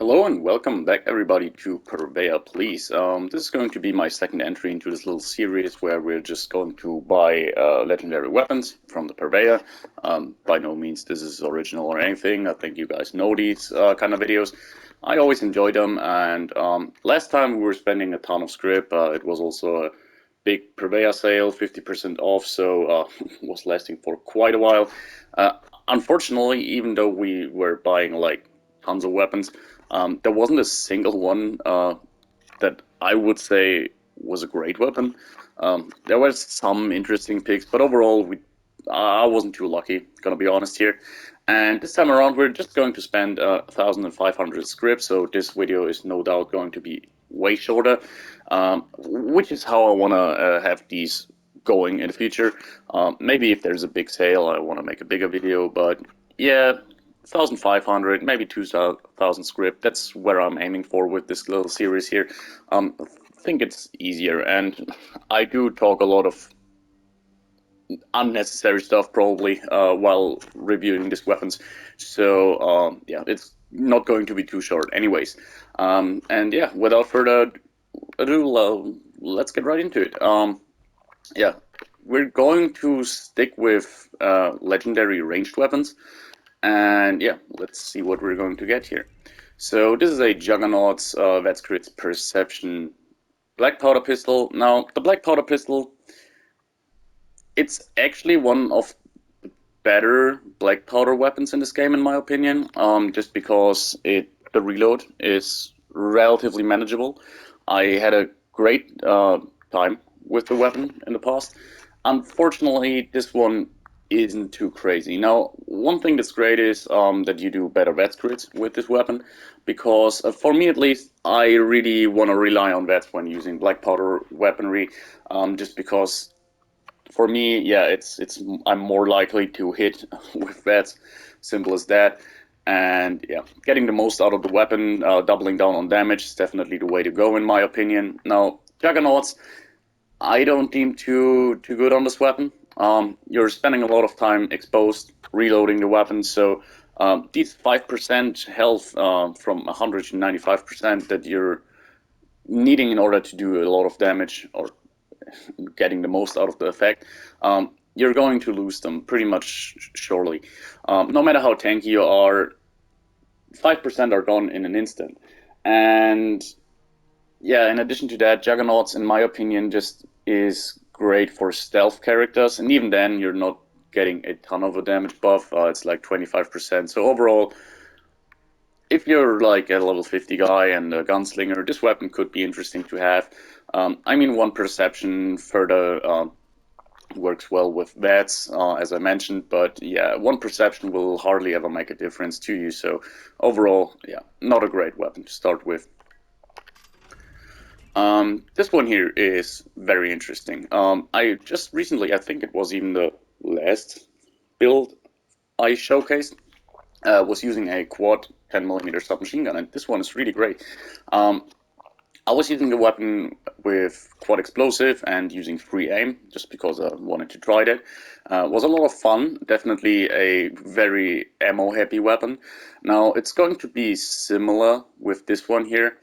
Hello and welcome back everybody to Purveyor-Please. This is going to be my second entry into this little series where we're just going to buy legendary weapons from the Purveyor. By no means this is original or anything. I think you guys know these kind of videos. I always enjoy them, and last time we were spending a ton of script. It was also a big Purveyor sale, 50% off, so was lasting for quite a while. Unfortunately, even though we were buying like tons of weapons, there wasn't a single one that I would say was a great weapon. There were some interesting picks, but overall, I wasn't too lucky, gonna be honest here. And this time around, we're just going to spend 1,500 scripts, so this video is no doubt going to be way shorter, which is how I want to have these going in the future. Maybe if there's a big sale, I want to make a bigger video, but yeah, 1,500, maybe 2,000 script. That's where I'm aiming for with this little series here. I think it's easier, and I do talk a lot of unnecessary stuff probably while reviewing these weapons. So yeah, it's not going to be too short, anyways. And yeah, without further ado, let's get right into it. Yeah, we're going to stick with legendary ranged weapons. And yeah, let's see what we're going to get here. So this is a Juggernaut's Vetscrit's Perception Black Powder Pistol. Now, the Black Powder Pistol, it's actually one of the better Black Powder weapons in this game, in my opinion, just because the reload is relatively manageable. I had a great time with the weapon in the past. Unfortunately, this one isn't too crazy. Now, one thing that's great is that you do better VETS crits with this weapon, because for me at least, I really want to rely on VETS when using black powder weaponry, just because for me, yeah, I'm more likely to hit with VETS, simple as that. And yeah, getting the most out of the weapon, doubling down on damage is definitely the way to go in my opinion. Now, Juggernauts, I don't deem too good on this weapon. You're spending a lot of time exposed, reloading the weapon, so these 5% health from 100 to 95% that you're needing in order to do a lot of damage or getting the most out of the effect, you're going to lose them pretty much surely. No matter how tanky you are, 5% are gone in an instant. And yeah, in addition to that, Juggernauts, in my opinion, just is great for stealth characters, and even then, you're not getting a ton of a damage buff. It's like 25%. So overall, if you're like a level 50 guy and a gunslinger, this weapon could be interesting to have. I mean, one perception further works well with VETS, as I mentioned, but yeah, one perception will hardly ever make a difference to you. So overall, yeah, not a great weapon to start with. This one here is very interesting. I just recently, I think it was even the last build I showcased, was using a quad 10mm submachine gun, and this one is really great. I was using the weapon with quad explosive and using free aim, just because I wanted to try that. It was a lot of fun, definitely a very ammo-happy weapon. Now, it's going to be similar with this one here.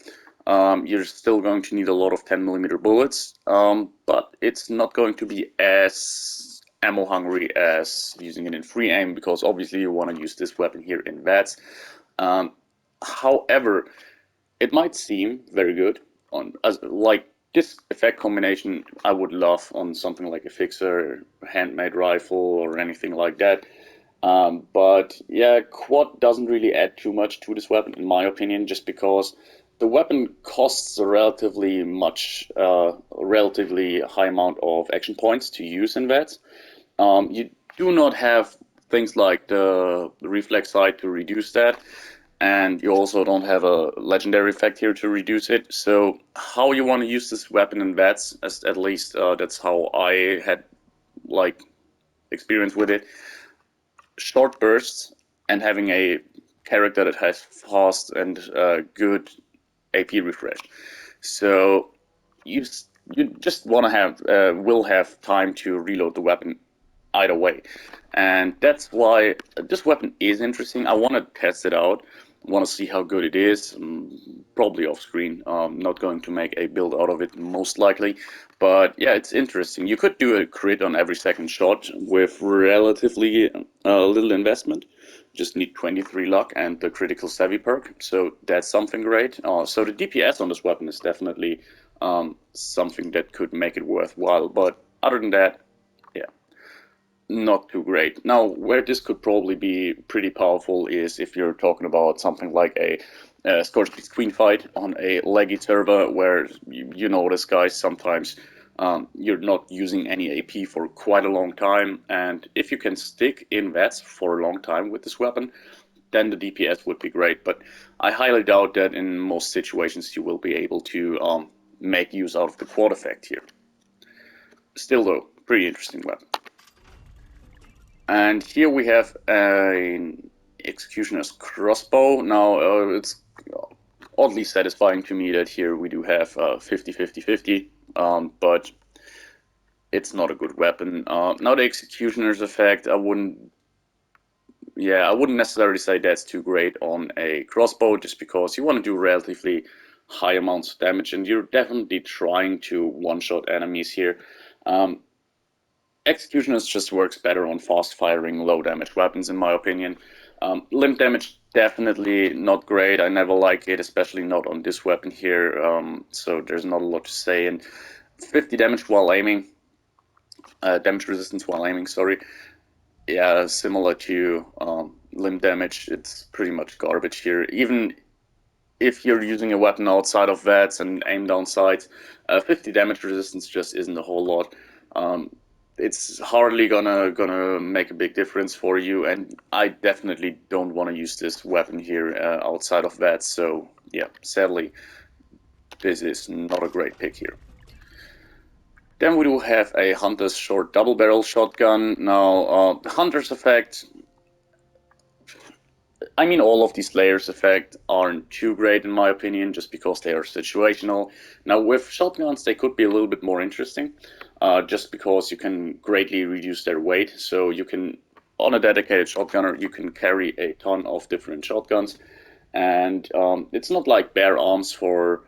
You're still going to need a lot of 10mm bullets, but it's not going to be as ammo hungry as using it in free aim, because obviously you want to use this weapon here in VATS. However, it might seem very good on like this effect combination. I would love on something like a fixer, handmade rifle, or anything like that. But yeah, quad doesn't really add too much to this weapon, in my opinion, just because the weapon costs a relatively high amount of action points to use in VATS. You do not have things like the reflex sight to reduce that, and you also don't have a legendary effect here to reduce it. So how you want to use this weapon in VATS, at least that's how I had like experience with it. Short bursts and having a character that has fast and good AP refresh. So you you just want to have will have time to reload the weapon either way, and that's why this weapon is interesting. I want to test it out. want to see how good it is. Probably off screen. Not going to make a build out of it, most likely. But yeah, it's interesting. You could do a crit on every second shot with relatively little investment. Just need 23 luck and the critical savvy perk, so that's something great. So the DPS on this weapon is definitely something that could make it worthwhile, but other than that, yeah, not too great. Now, where this could probably be pretty powerful is if you're talking about something like a Scorch Queen fight on a leggy server, where you notice, guys, sometimes you're not using any AP for quite a long time, and if you can stick in VATS for a long time with this weapon, then the DPS would be great, but I highly doubt that in most situations you will be able to make use out of the quad effect here. Still though, pretty interesting weapon. And here we have an Executionist crossbow. Now it's oddly satisfying to me that here we do have 50-50-50, but it's not a good weapon. Now the Executioner's effect, I wouldn't necessarily say that's too great on a crossbow, just because you want to do relatively high amounts of damage, and you're definitely trying to one-shot enemies here. Executionist just works better on fast-firing, low-damage weapons, in my opinion. Limb damage, definitely not great. I never like it, especially not on this weapon here, so there's not a lot to say. And 50 damage while aiming, damage resistance while aiming, sorry. Yeah, similar to limb damage, it's pretty much garbage here. Even if you're using a weapon outside of VATS and aim down sights, 50 damage resistance just isn't a whole lot. It's hardly gonna make a big difference for you, and I definitely don't want to use this weapon here outside of VATS. So yeah, sadly, this is not a great pick here. Then we do have a Hunter's Short Double Barrel Shotgun. Now, Hunter's effect, I mean, all of these layers effect aren't too great in my opinion, just because they are situational. Now, with shotguns, they could be a little bit more interesting, just because you can greatly reduce their weight. So you can, on a dedicated shotgunner, you can carry a ton of different shotguns, and it's not like bare arms for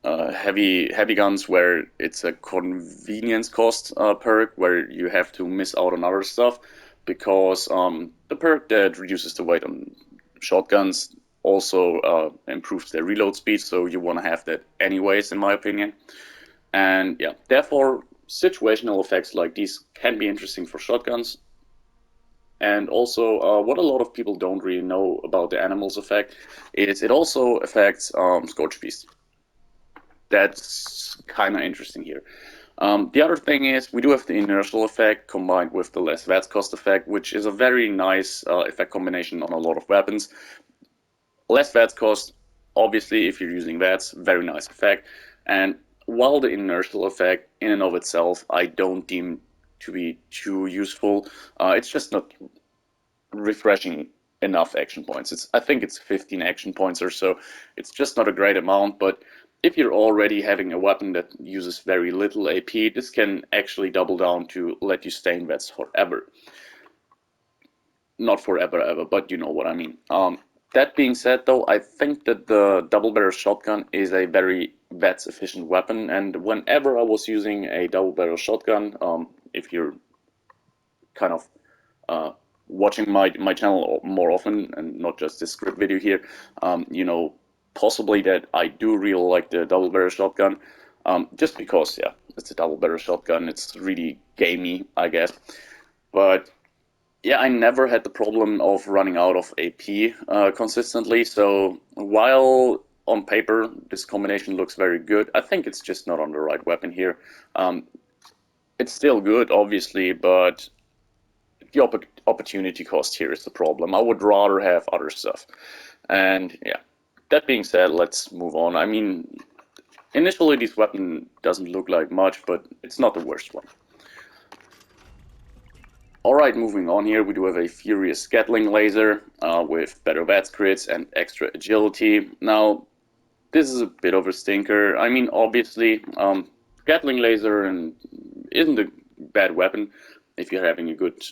heavy guns, where it's a convenience cost perk, where you have to miss out on other stuff, because the perk that reduces the weight on shotguns also improves their reload speed, so you want to have that anyways, in my opinion. And yeah, therefore situational effects like these can be interesting for shotguns. And also, what a lot of people don't really know about the animals effect is it also affects Scorch Beast. That's kind of interesting here. The other thing is we do have the inertial effect combined with the less VATS cost effect, which is a very nice effect combination on a lot of weapons. Less VATS cost, obviously, if you're using VATS, very nice effect. And while the inertial effect in and of itself I don't deem to be too useful, it's just not refreshing enough action points. I think it's 15 action points or so. It's just not a great amount, but if you're already having a weapon that uses very little AP, this can actually double down to let you stay in VATS forever. Not forever ever, but you know what I mean. That being said, though, I think that the double barrel shotgun is a very VATS efficient weapon, and whenever I was using a double barrel shotgun, if you're kind of watching my channel more often and not just this script video here, you know possibly that I do really like the double barrel shotgun, just because, yeah, it's a double barrel shotgun. It's really gamey, I guess. But yeah, I never had the problem of running out of AP consistently. So while on paper this combination looks very good, I think it's just not on the right weapon here. It's still good, obviously, but the opportunity cost here is the problem. I would rather have other stuff. And yeah, that being said, let's move on. I mean, initially this weapon doesn't look like much, but it's not the worst one. Alright, moving on here, we do have a Furious Gatling Laser with better VATS crits and extra agility. Now, this is a bit of a stinker. I mean, obviously, Gatling Laser isn't a bad weapon if you're having a good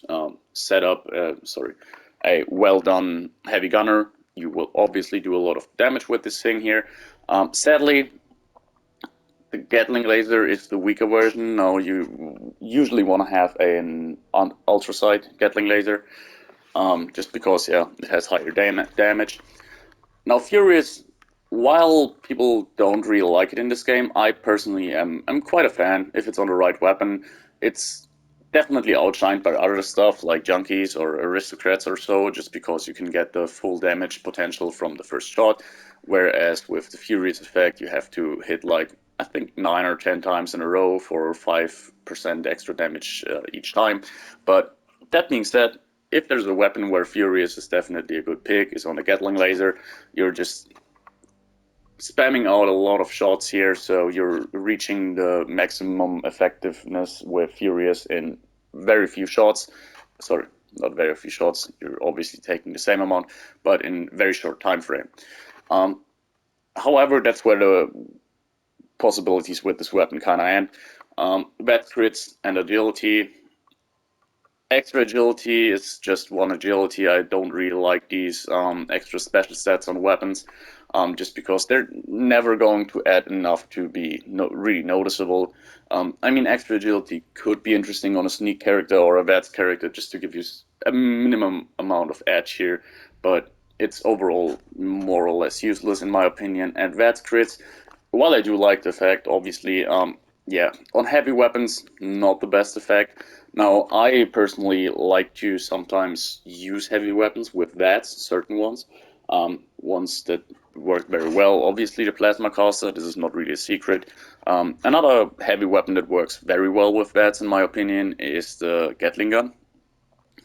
setup, a well-done heavy gunner. you will obviously do a lot of damage with this thing here. Sadly, the Gatling laser is the weaker version. Now you usually want to have an ultra sight Gatling laser, just because yeah, it has higher damage. Now Furious, while people don't really like it in this game, I personally am quite a fan if it's on the right weapon. It's definitely outshined by other stuff like junkies or aristocrats or so, just because you can get the full damage potential from the first shot. Whereas with the Furious effect, you have to hit like I think 9 or 10 times in a row for 5% extra damage each time. But that being said, if there's a weapon where Furious is definitely a good pick, is on the Gatling laser. You're just spamming out a lot of shots here, so you're reaching the maximum effectiveness with Furious in very few shots. Sorry, not very few shots. You're obviously taking the same amount, but in very short time frame. However, that's where the possibilities with this weapon kind of end. Bad crits and agility. Extra agility is just one agility. I don't really like these extra special stats on weapons, just because they're never going to add enough to be really noticeable. I mean, extra agility could be interesting on a sneak character or a VATS character, just to give you a minimum amount of edge here, but it's overall more or less useless in my opinion. And VATS crits, while I do like the effect, obviously, yeah, on heavy weapons, not the best effect. Now, I personally like to sometimes use heavy weapons with VATS, certain ones. Ones that work very well. Obviously, the Plasma Caster, this is not really a secret. Another heavy weapon that works very well with VATS, in my opinion, is the Gatling gun.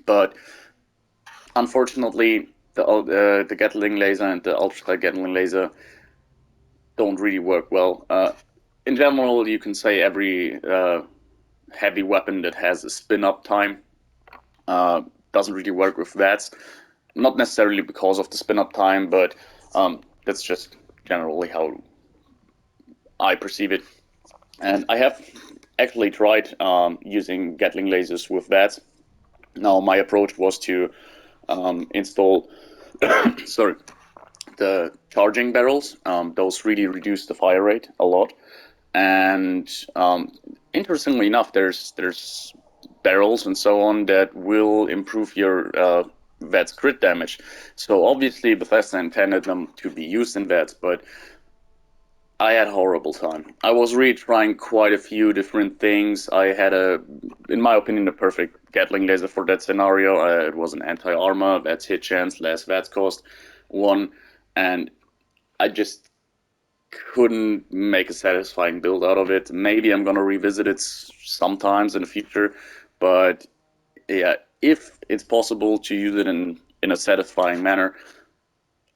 But unfortunately, the Gatling laser and the Ultra Gatling laser don't really work well. In general, you can say every heavy weapon that has a spin-up time doesn't really work with VATS. Not necessarily because of the spin-up time, but that's just generally how I perceive it. And I have actually tried using Gatling lasers with VATS. Now, my approach was to install sorry, the charging barrels. Those really reduce the fire rate a lot. And interestingly enough, there's barrels and so on that will improve your VATS crit damage. So obviously Bethesda intended them to be used in VATS, but I had a horrible time. I was really trying quite a few different things. I had in my opinion, the perfect Gatling laser for that scenario. It was an anti-armor, VATS hit chance, less VATS cost, one, and I just couldn't make a satisfying build out of it. Maybe I'm gonna revisit it sometimes in the future, but yeah, if it's possible to use it in a satisfying manner,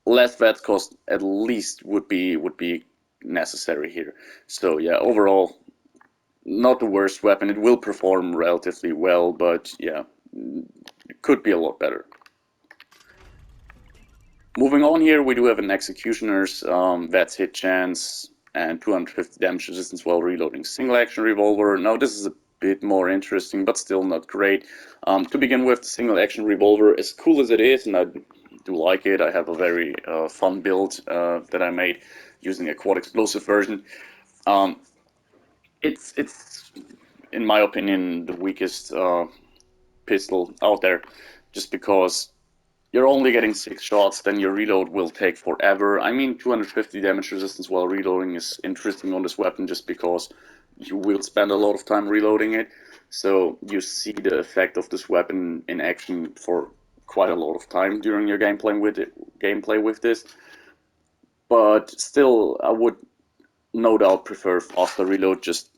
less VATS cost at least would be necessary here. So yeah, overall, not the worst weapon. It will perform relatively well, but yeah, it could be a lot better. Moving on here, we do have an Executioner's VATS hit chance and 250 damage resistance while reloading single action revolver. Now this is a bit more interesting, but still not great. To begin with, the single action revolver, as cool as it is, and I do like it, I have a very fun build that I made using a quad explosive version. It's in my opinion the weakest pistol out there, just because you're only getting 6 shots, then your reload will take forever. I mean, 250 damage resistance while reloading is interesting on this weapon just because you will spend a lot of time reloading it. So you see the effect of this weapon in action for quite a lot of time during your gameplay with this. But still, I would no doubt prefer faster reload, just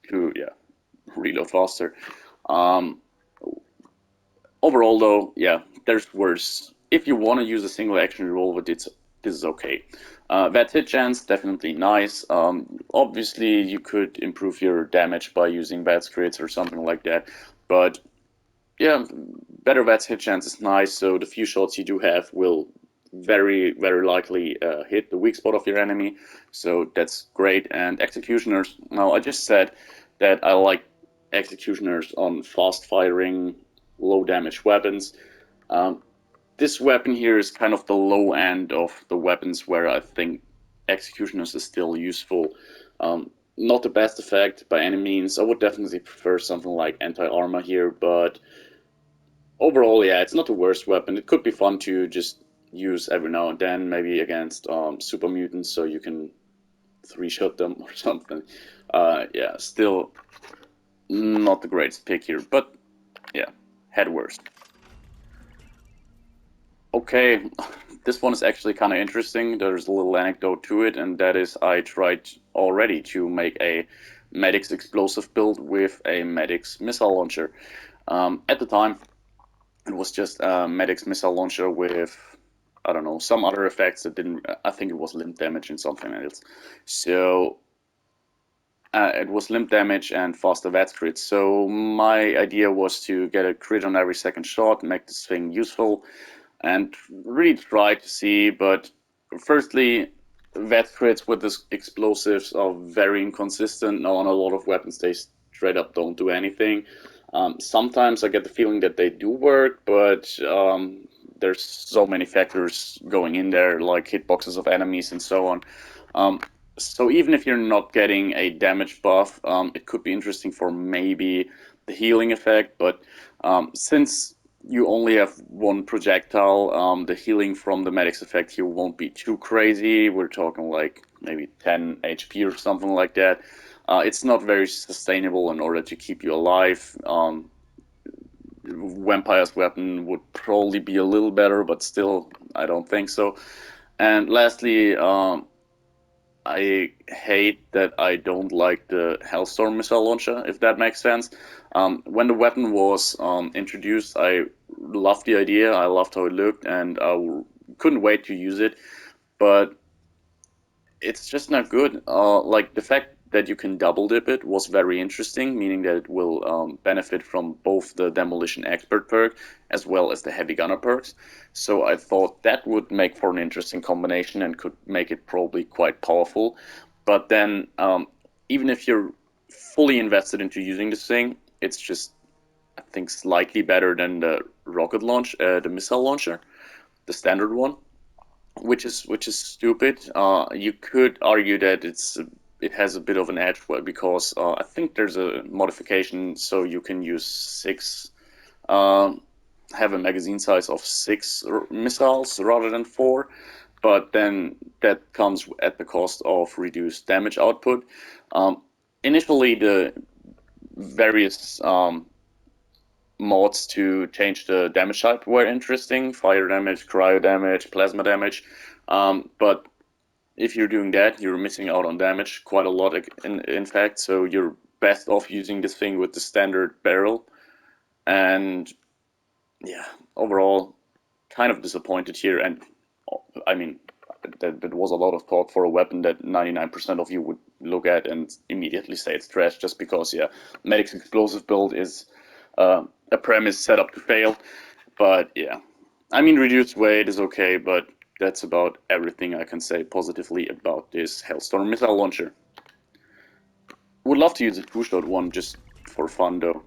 to reload faster. Um, Overall, though, yeah, there's worse. If you want to use a single action revolver, this is okay. VATS hit chance, definitely nice. Obviously, you could improve your damage by using VATS crits or something like that, but yeah, better VATS hit chance is nice, so the few shots you do have will very, very likely hit the weak spot of your enemy, so that's great. And Executioners, now I just said that I like Executioners on fast firing, low damage weapons. Um, this weapon here is kind of the low end of the weapons where I think Executionist is still useful. Not the best effect by any means. I would definitely prefer something like anti-armor here, but overall, yeah, it's not the worst weapon. It could be fun to just use every now and then, maybe against super mutants, so you can three-shot them or something. Yeah, still not the greatest pick here, but yeah, had worse. Okay, this one is actually kind of interesting. There's a little anecdote to it, and that is I tried already to make a Medic's explosive build with a Medic's missile launcher. At the time, it was just a Medic's missile launcher with, I don't know, some other effects that didn't, I think it was limb damage and something else. So it was limb damage and faster VATS crit. So my idea was to get a crit on every second shot, make this thing useful, and really try to see. But firstly, VATS crits with the explosives are very inconsistent. On a lot of weapons, they straight up don't do anything. Sometimes I get the feeling that they do work, but there's so many factors going in there, like hitboxes of enemies and so on. Um, so even if you're not getting a damage buff, it could be interesting for maybe the healing effect. But since you only have one projectile, the healing from the medic's effect here won't be too crazy. We're talking like maybe 10 HP or something like that. It's not very sustainable in order to keep you alive. Vampire's weapon would probably be a little better, but still, I don't think so. And lastly, I hate that I don't like the Hellstorm missile launcher, if that makes sense. When the weapon was introduced, I loved the idea, I loved how it looked, and I couldn't wait to use it. But it's just not good. Like the fact that you can double dip it was very interesting, meaning that it will benefit from both the Demolition Expert perk as well as the Heavy Gunner perks. So I thought that would make for an interesting combination and could make it probably quite powerful. But then, even if you're fully invested into using this thing, it's just, I think, slightly better than the rocket launch, the missile launcher, the standard one, which is stupid. You could argue that it has a bit of an edge, because I think there's a modification so you can use six, um, have a magazine size of six missiles rather than four, but then that comes at the cost of reduced damage output. Initially, the various mods to change the damage type were interesting: fire damage, cryo damage, plasma damage. But if you're doing that, you're missing out on damage quite a lot, in fact. So you're best off using this thing with the standard barrel. And yeah, overall, kind of disappointed here. And I mean, that was a lot of talk for a weapon that 99% of you would look at and immediately say it's trash, just because, yeah, Medic's explosive build is a premise set up to fail. But yeah, I mean, reduced weight is okay, but that's about everything I can say positively about this Hellstorm missile launcher. Would love to use a two-shot one just for fun, though.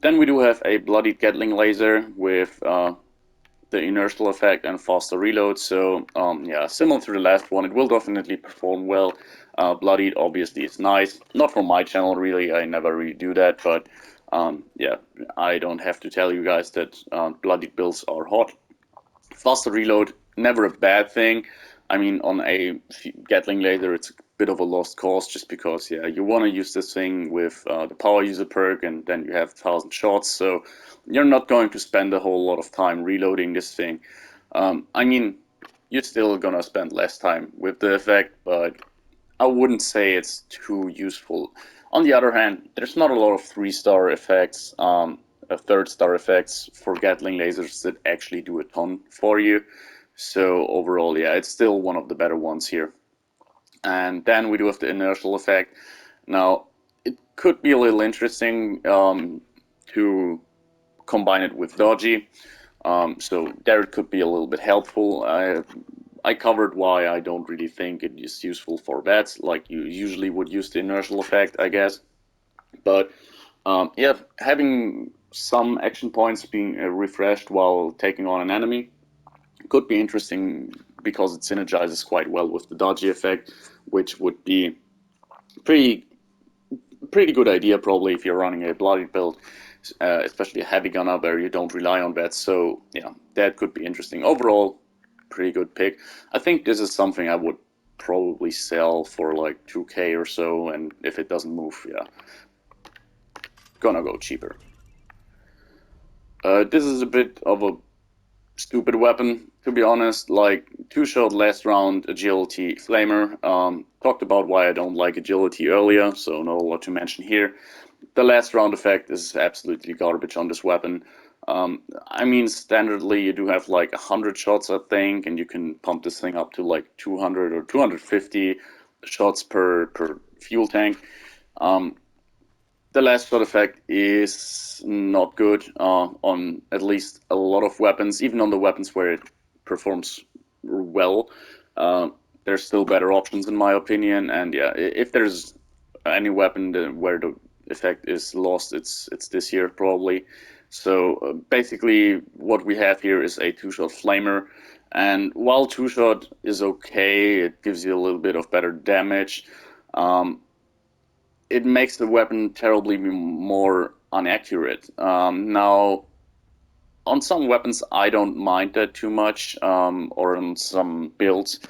Then we do have a bloodied Gatling laser with the inertial effect and faster reload. So yeah, similar to the last one, it will definitely perform well. Bloodied obviously is nice. Not from my channel really, I never really do that, but yeah, I don't have to tell you guys that bloodied builds are hot. Faster reload, never a bad thing. I mean, on a Gatling laser, it's a bit of a lost cause, just because, yeah, you want to use this thing with the power user perk, and then you have 1,000 shots, so you're not going to spend a whole lot of time reloading this thing. I mean, you're still gonna spend less time with the effect, but I wouldn't say it's too useful. On the other hand, there's not a lot of 3-star effects, third-star effects for Gatling lasers that actually do a ton for you. So overall, yeah, it's still one of the better ones here. And then we do have the inertial effect. Now, it could be a little interesting to combine it with dodgy. So there it could be a little bit helpful. I covered why I don't really think it is useful for VATS, like you usually would use the inertial effect, I guess. But yeah, having some action points being refreshed while taking on an enemy could be interesting because it synergizes quite well with the dodgy effect, which would be pretty pretty good idea probably if you're running a bloody build, especially a heavy gunner where you don't rely on that. So yeah, that could be interesting. Overall, pretty good pick. I think this is something I would probably sell for like 2k or so, and if it doesn't move, yeah, gonna go cheaper. This is a bit of a stupid weapon, to be honest. Like, two-shot last round agility flamer. Talked about why I don't like agility earlier, so not a lot to mention here. The last round effect is absolutely garbage on this weapon. I mean, standardly you do have like 100 shots, I think, and you can pump this thing up to like 200 or 250 shots per fuel tank. The last shot effect is not good on at least a lot of weapons, even on the weapons where it performs well. Uh, there's still better options in my opinion, and yeah, if there's any weapon where the effect is lost, it's this here probably. So basically, what we have here is a two-shot flamer, and while two-shot is okay, it gives you a little bit of better damage. Um, it makes the weapon terribly more inaccurate. Now, on some weapons, I don't mind that too much, or on some builds,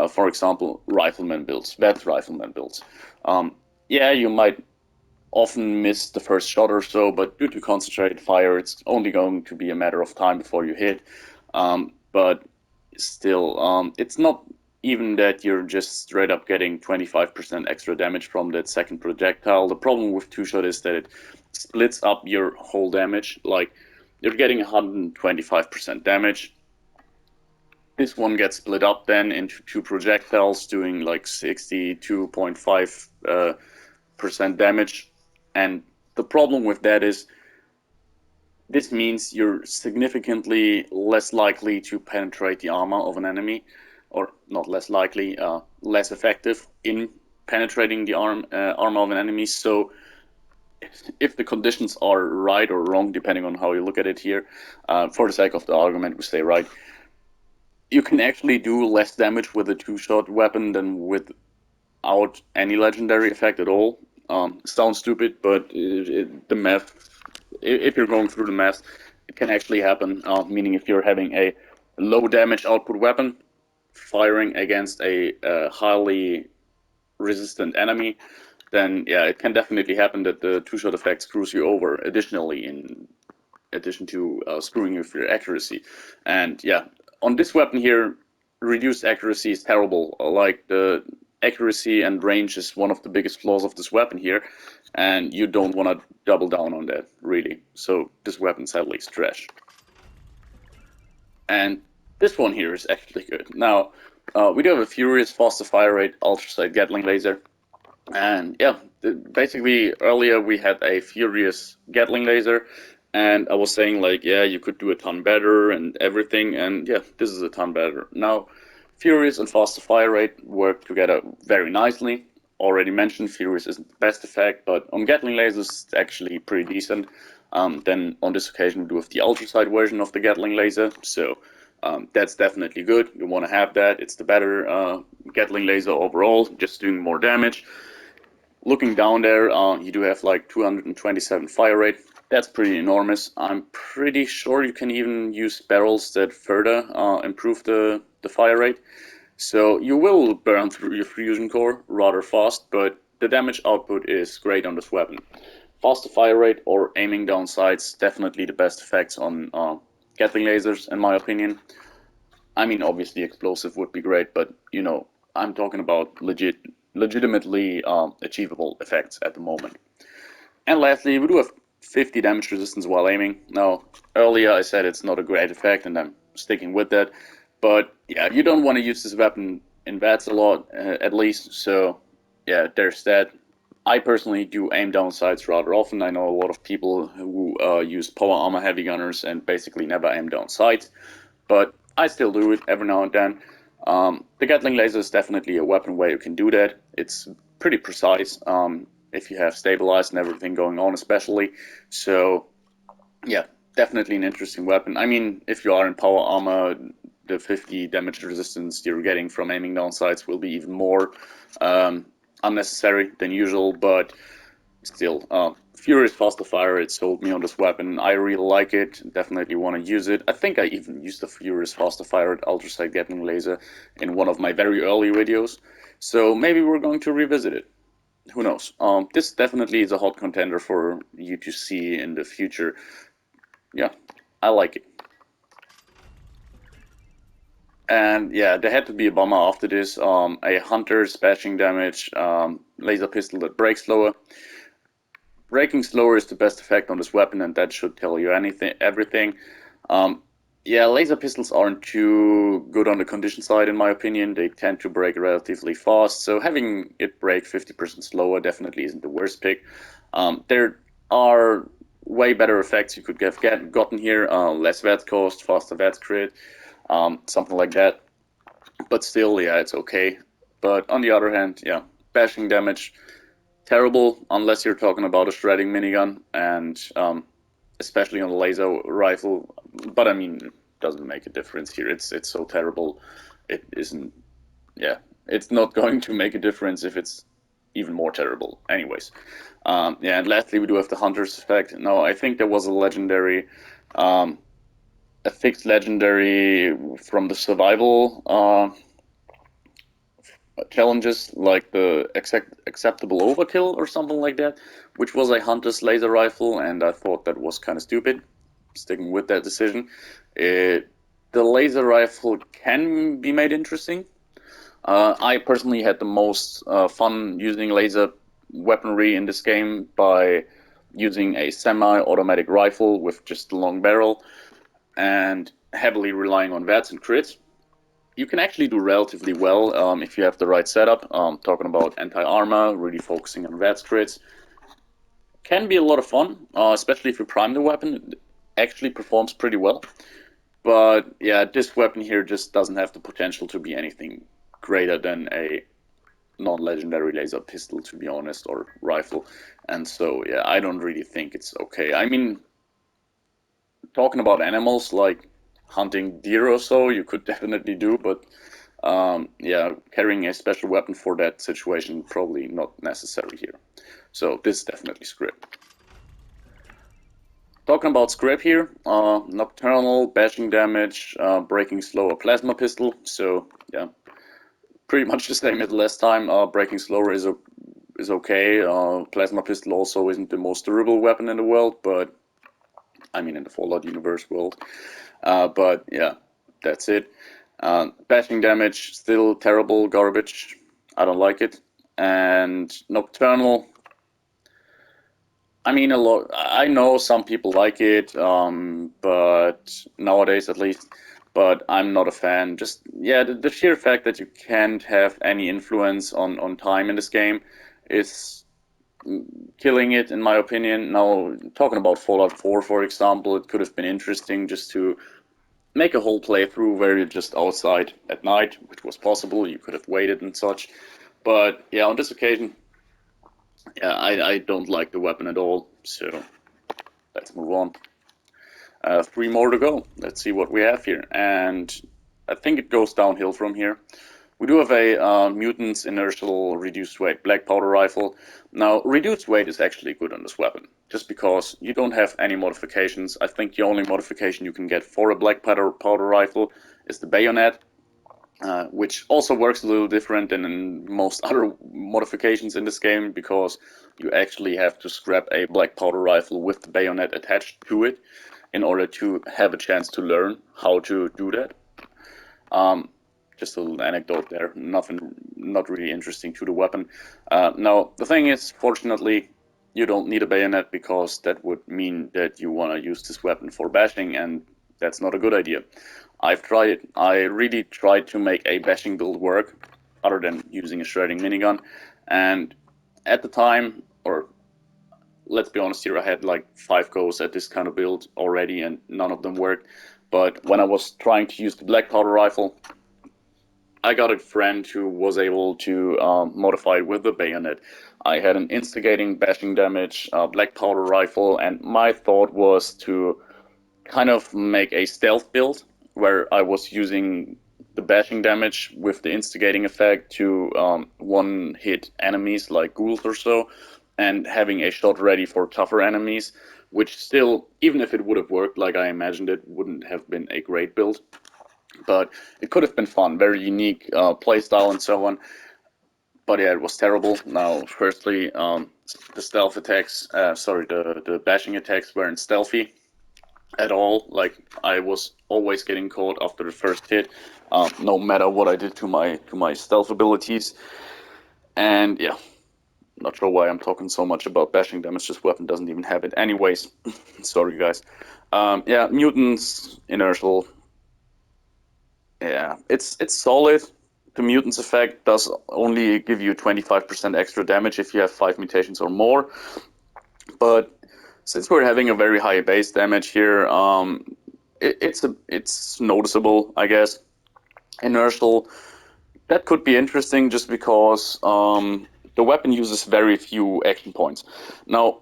for example, rifleman builds, bad rifleman builds. Yeah, you might often miss the first shot or so, but due to concentrated fire, it's only going to be a matter of time before you hit. But still, it's not even that you're just straight up getting 25% extra damage from that second projectile. The problem with two shot is that it splits up your whole damage. Like, you're getting 125% damage. This one gets split up then into two projectiles, doing like 62.5% damage. And the problem with that is this means you're significantly less likely to penetrate the armor of an enemy, or not less likely, less effective in penetrating the armor of an enemy. So if the conditions are right or wrong, depending on how you look at it here, for the sake of the argument, we say right, you can actually do less damage with a two-shot weapon than without any legendary effect at all. Sounds stupid, but the math, if you're going through the math, it can actually happen. Meaning, if you're having a low damage output weapon firing against a highly resistant enemy, then yeah, it can definitely happen that the two-shot effect screws you over. Additionally, in addition to screwing with your accuracy, and yeah, on this weapon here, reduced accuracy is terrible. Like, the accuracy and range is one of the biggest flaws of this weapon here, and you don't want to double down on that, really. So this weapon sadly is trash. And this one here is actually good. Now, we do have a furious faster fire rate ultrasight Gatling laser. And yeah, basically earlier we had a furious Gatling laser, and I was saying like, yeah, you could do a ton better and everything, and yeah, this is a ton better. Now, furious and faster fire rate work together very nicely. Already mentioned, furious isn't the best effect, but on Gatling lasers it's actually pretty decent. Then on this occasion we do have the ultrasight version of the Gatling laser, so that's definitely good. You want to have that. It's the better Gatling laser overall, just doing more damage. Looking down there, you do have like 227 fire rate. That's pretty enormous. I'm pretty sure you can even use barrels that further improve the fire rate. So you will burn through your fusion core rather fast, but the damage output is great on this weapon. Faster fire rate or aiming down sights, definitely the best effects on Gatling lasers, in my opinion. I mean, obviously explosive would be great, but you know, I'm talking about legitimately achievable effects at the moment. And lastly, we do have 50 damage resistance while aiming. Now, earlier I said it's not a great effect, and I'm sticking with that. But yeah, you don't want to use this weapon in VATS a lot, at least. So yeah, there's that. I personally do aim down sights rather often. I know a lot of people who use power armor heavy gunners and basically never aim down sights, but I still do it every now and then. The Gatling laser is definitely a weapon where you can do that. It's pretty precise if you have stabilized and everything going on, especially. So Yeah, definitely an interesting weapon. I mean, if you are in power armor, the 50 damage resistance you're getting from aiming down sights will be even more um, unnecessary than usual, but still, Furious Faster Fire, it sold me on this weapon. I really like it, definitely want to use it. I think I even used the Furious Faster Fire at Ultrasight Gatling Laser in one of my very early videos, so maybe we're going to revisit it. Who knows? This definitely is a hot contender for you to see in the future. Yeah, I like it. And yeah, there had to be a bomber after this. A hunter splashing damage, laser pistol that breaks slower. Breaking slower is the best effect on this weapon, and that should tell you anything, everything. Um, yeah, laser pistols aren't too good on the condition side, in my opinion. They tend to break relatively fast, so having it break 50% slower definitely isn't the worst pick. There are way better effects you could have gotten here. Less VATS cost, faster VATS crit, something like that. But still, yeah, it's okay. But on the other hand, yeah, bashing damage, terrible unless you're talking about a shredding minigun, and especially on a laser rifle. But I mean, it doesn't make a difference here. It's so terrible. It isn't. Yeah, it's not going to make a difference if it's even more terrible. Anyways, yeah. And lastly, we do have the hunter's effect. Now, I think there was um, a fixed legendary from the survival challenges, like the acceptable overkill or something like that, which was a hunter's laser rifle, and I thought that was kind of stupid. Sticking with that decision, the laser rifle can be made interesting. I personally had the most fun using laser weaponry in this game by using a semi-automatic rifle with just a long barrel and heavily relying on VATS and crits. You can actually do relatively well if you have the right setup. Talking about anti-armor, really focusing on VATS crits. Can be a lot of fun, especially if you prime the weapon. It actually performs pretty well. But yeah, this weapon here just doesn't have the potential to be anything greater than a non-legendary laser pistol, to be honest, or rifle. And so, yeah, I don't really think it's okay. I mean, talking about animals like hunting deer or so, you could definitely do, but yeah, carrying a special weapon for that situation probably not necessary here. So this is definitely script. Talking about script here, nocturnal, bashing damage, breaking slower plasma pistol. So yeah, pretty much the same as last time. Breaking slower is okay. Plasma pistol also isn't the most durable weapon in the world, but I mean in the Fallout universe world. But yeah, that's it. Bashing damage, still terrible garbage. I don't like it. And Nocturnal, I mean, a lot. I know some people like it, but nowadays at least. But I'm not a fan. Just yeah, the sheer fact that you can't have any influence on time in this game is killing it, in my opinion. Now, talking about Fallout 4, for example, it could have been interesting just to make a whole playthrough where you're just outside at night, which was possible. You could have waited and such. But yeah, on this occasion, yeah, I don't like the weapon at all. So let's move on. Three more to go. Let's see what we have here. And I think it goes downhill from here. We do have a Mutant's Inertial Reduced Weight Black Powder Rifle. Now, reduced weight is actually good on this weapon, just because you don't have any modifications. I think the only modification you can get for a Black Powder Rifle is the bayonet, which also works a little different than in most other modifications in this game, because you actually have to scrap a Black Powder Rifle with the bayonet attached to it in order to have a chance to learn how to do that. Um, just a little anecdote there. Nothing, not really interesting to the weapon. Now, the thing is, fortunately, you don't need a bayonet, because that would mean that you want to use this weapon for bashing, and that's not a good idea. I've tried it. I really tried to make a bashing build work, other than using a shredding minigun, and at the time, or let's be honest here, I had like 5 goes at this kind of build already, and none of them worked. But when I was trying to use the black powder rifle, I got a friend who was able to modify it with the bayonet. I had an instigating bashing damage, black powder rifle, and my thought was to kind of make a stealth build where I was using the bashing damage with the instigating effect to one-hit enemies like ghouls or so, and having a shot ready for tougher enemies, which still, even if it would have worked like I imagined it, wouldn't have been a great build. But it could have been fun, very unique playstyle and so on. But yeah, it was terrible. Now, firstly, the stealth attacks, the bashing attacks weren't stealthy at all. Like I was always getting caught after the first hit, no matter what I did to my stealth abilities. And yeah, not sure why I'm talking so much about bashing damage. This weapon doesn't even have it, anyways. Sorry, guys. Yeah, mutants inertial. Yeah, it's solid. The mutants effect does only give you 25% extra damage if you have 5 mutations or more. But since we're having a very high base damage here, it's noticeable, I guess. Inertial, that could be interesting just because the weapon uses very few action points. Now,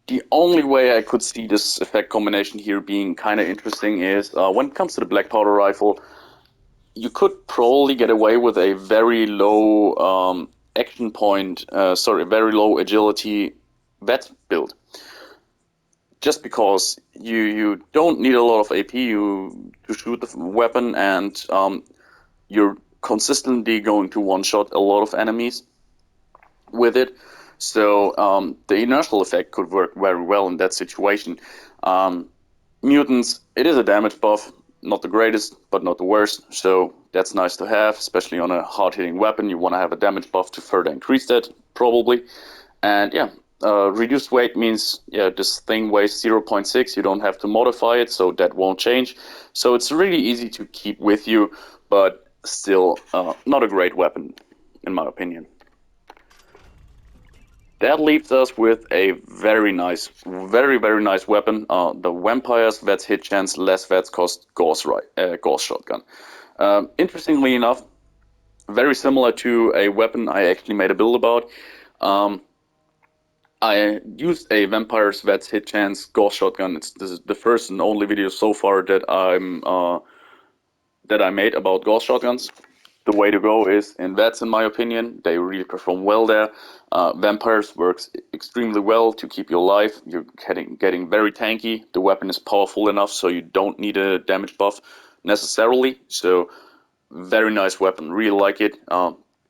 the only way I could see this effect combination here being kind of interesting is when it comes to the black powder rifle, you could probably get away with a very low action point, very low agility vet build. Just because you don't need a lot of AP to shoot the weapon, and you're consistently going to one-shot a lot of enemies with it. So the inertial effect could work very well in that situation. Mutants, it is a damage buff, not the greatest, but not the worst. So that's nice to have, especially on a hard-hitting weapon. You want to have a damage buff to further increase that, probably. And yeah, reduced weight means, yeah, this thing weighs 0.6. You don't have to modify it, so that won't change. So it's really easy to keep with you, but still not a great weapon, in my opinion. That leaves us with a very nice, very nice weapon. The Vampire's VETS hit chance, less VETS cost Gauss shotgun. Interestingly enough, very similar to a weapon I actually made a build about. I used a Vampire's VETS hit chance Gauss shotgun. This is the first and only video so far that I made about Gauss shotguns. The way to go is in VETS, in my opinion. They really perform well there. Vampires works extremely well to keep you alive. You're getting very tanky. The weapon is powerful enough so you don't need a damage buff necessarily. So very nice weapon. Really like it.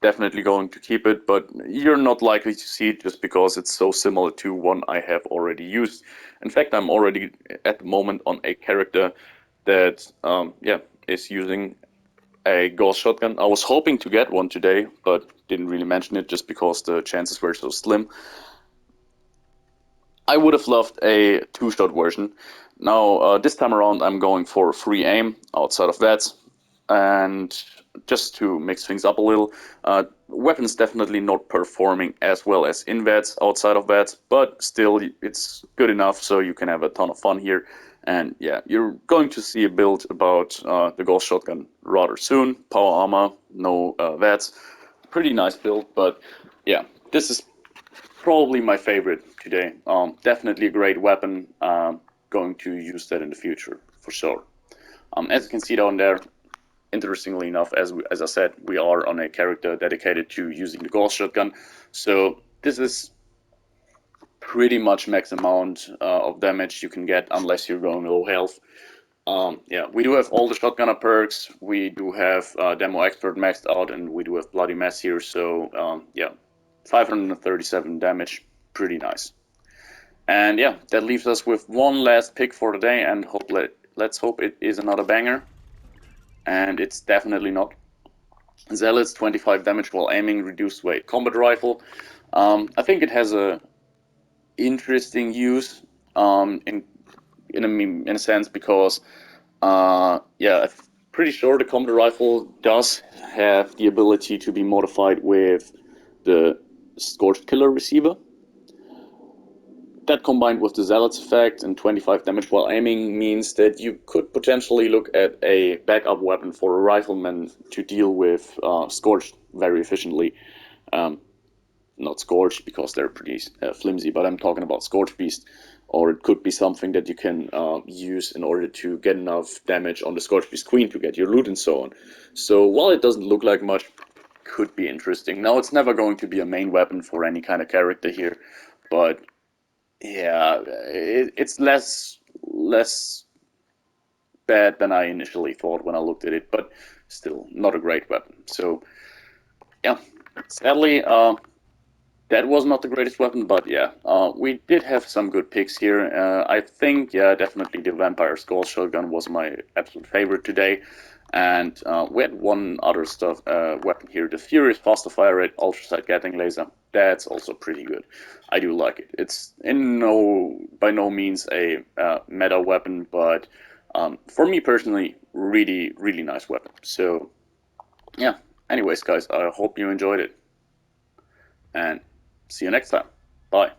Definitely going to keep it, but you're not likely to see it just because it's so similar to one I have already used. In fact, I'm already at the moment on a character that is using a Gauss shotgun. I was hoping to get one today, but didn't really mention it just because the chances were so slim. I would have loved a two-shot version. Now, this time around, I'm going for free aim outside of that, and just to mix things up a little, weapons definitely not performing as well as in VETS outside of VETS, but still it's good enough so you can have a ton of fun here. And yeah, you're going to see a build about the Gauss shotgun rather soon. Power armor, no VETS. Pretty nice build, but yeah, this is probably my favorite today. Definitely a great weapon. Going to use that in the future for sure. As you can see down there, interestingly enough, as I said, we are on a character dedicated to using the Gauss shotgun. So this is pretty much max amount of damage you can get unless you're going low health. Yeah, we do have all the shotgunner perks. We do have Demo Expert maxed out, and we do have Bloody Mess here. So yeah, 537 damage, pretty nice. And yeah, that leaves us with one last pick for the day, and let's hope it is another banger. And it's definitely not. Zealot's 25 damage while aiming, reduced weight combat rifle. I think it has a interesting use in a sense because yeah, I'm pretty sure the combat rifle does have the ability to be modified with the Scorched Killer receiver. that combined with the Zealot's effect and 25 damage while aiming means that you could potentially look at a backup weapon for a rifleman to deal with Scorched very efficiently. Not Scorched because they're pretty flimsy, but I'm talking about Scorched Beast. Or it could be something that you can use in order to get enough damage on the Scorched Beast Queen to get your loot and so on. So while it doesn't look like much, could be interesting. Now, it's never going to be a main weapon for any kind of character here, but yeah, it's less bad than I initially thought when I looked at it, but still not a great weapon. So yeah, sadly, that was not the greatest weapon, but yeah, we did have some good picks here. I think, yeah, definitely the Vampire Skull Shotgun was my absolute favorite today. And we had one other weapon here, the Furious Faster Fire Rate Ultrasight Gatling Laser. That's also pretty good. I do like it. It's by no means a meta weapon, but for me personally, really, really nice weapon. So yeah, anyways, guys, I hope you enjoyed it. And see you next time. Bye.